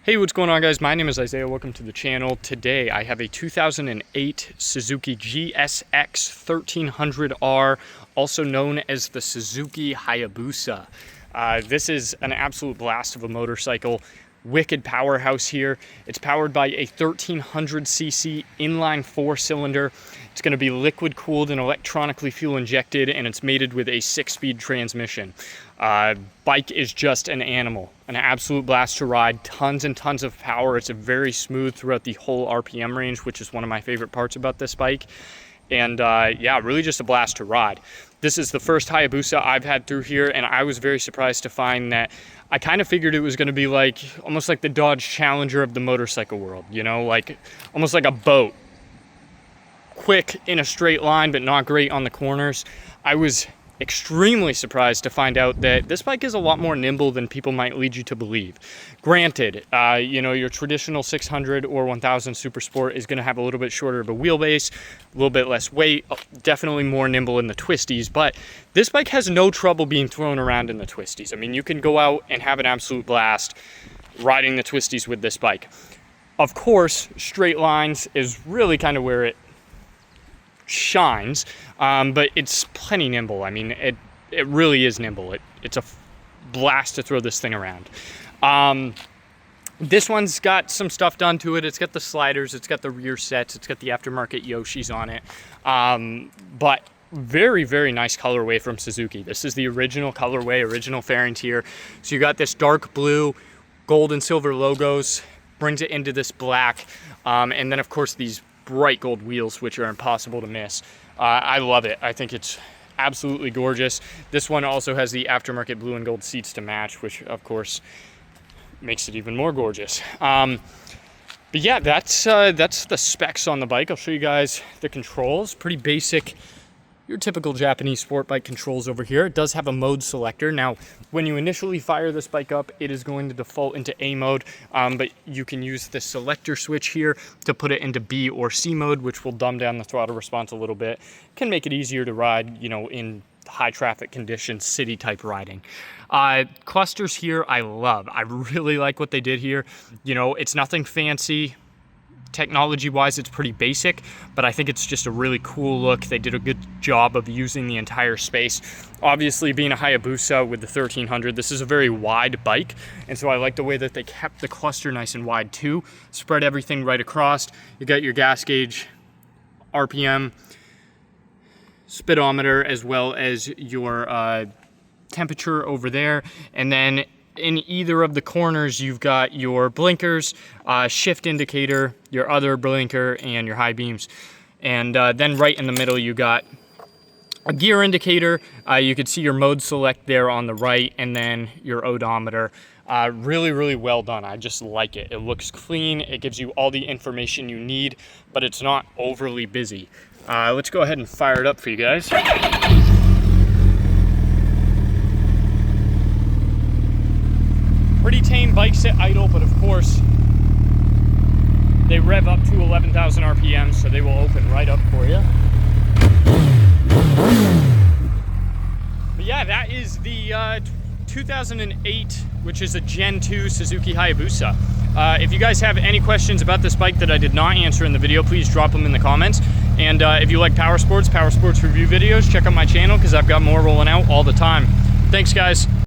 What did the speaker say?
Hey, what's going on, guys? My name is Isaiah. Welcome to the channel. Today I have a 2008 Suzuki GSX-1300R, also known as the Suzuki Hayabusa. This is an absolute blast of a motorcycle. Wicked powerhouse here. It's powered by a 1300cc inline 4-cylinder. It's going to be liquid cooled and electronically fuel injected, and it's mated with a 6-speed transmission. Bike is just an animal, an absolute blast to ride. Tons and tons of power. It's a very smooth throughout the whole RPM range, which is one of my favorite parts about this bike. And yeah, really just a blast to ride. This is the first Hayabusa I've had through here, and I was very surprised to find that I kind of figured it was going to be like almost like the Dodge Challenger of the motorcycle world, you know, like almost like a boat. Quick in a straight line, but not great on the corners. I was extremely surprised to find out that this bike is a lot more nimble than people might lead you to believe. Granted, you know, your traditional 600 or 1000 Super Sport is going to have a little bit shorter of a wheelbase, a little bit less weight, definitely more nimble in the twisties, but this bike has no trouble being thrown around in the twisties. I mean, you can go out and have an absolute blast riding the twisties with this bike. Of course, straight lines is really kind of where it shines, but it's plenty nimble. I mean, it really is nimble. It's a blast to throw this thing around. This one's got some stuff done to it. It's got the sliders, it's got the rear sets, it's got the aftermarket Yoshis on it, but very, very nice colorway from Suzuki. This is the original colorway, original fairing tier. So you got this dark blue, gold and silver logos, brings it into this black, and then of course these bright gold wheels, which are impossible to miss. I love it. I think it's absolutely gorgeous. This one also has the aftermarket blue and gold seats to match, which of course makes it even more gorgeous. But yeah, that's the specs on the bike. I'll show you guys the controls. Pretty basic, your typical Japanese sport bike controls over here. It does have a mode selector. Now, when you initially fire this bike up, it is going to default into A mode, but you can use the selector switch here to put it into B or C mode, which will dumb down the throttle response a little bit. Can make it easier to ride, you know, in high traffic conditions, city type riding. Clusters here, I love. I really like what they did here. You know, it's nothing fancy. Technology wise, it's pretty basic, but I think it's just a really cool look. They did a good job of using the entire space. Obviously, being a Hayabusa with the 1300, this is a very wide bike, and so I like the way that they kept the cluster nice and wide too. Spread everything right across. You got your gas gauge, RPM, speedometer, as well as your temperature over there, and then in either of the corners, you've got your blinkers, shift indicator, your other blinker, and your high beams. And then right in the middle, you got a gear indicator. You could see your mode select there on the right, and then your odometer. Really, really well done. I just like it. It looks clean. It gives you all the information you need, but it's not overly busy. Let's go ahead and fire it up for you guys. Pretty tame bike sit idle, but of course they rev up to 11,000 RPM, so they will open right up for you. But yeah, that is the 2008, which is a Gen 2 Suzuki Hayabusa. If you guys have any questions about this bike that I did not answer in the video, please drop them in the comments. And if you like power sports review videos, check out my channel because I've got more rolling out all the time. Thanks, guys.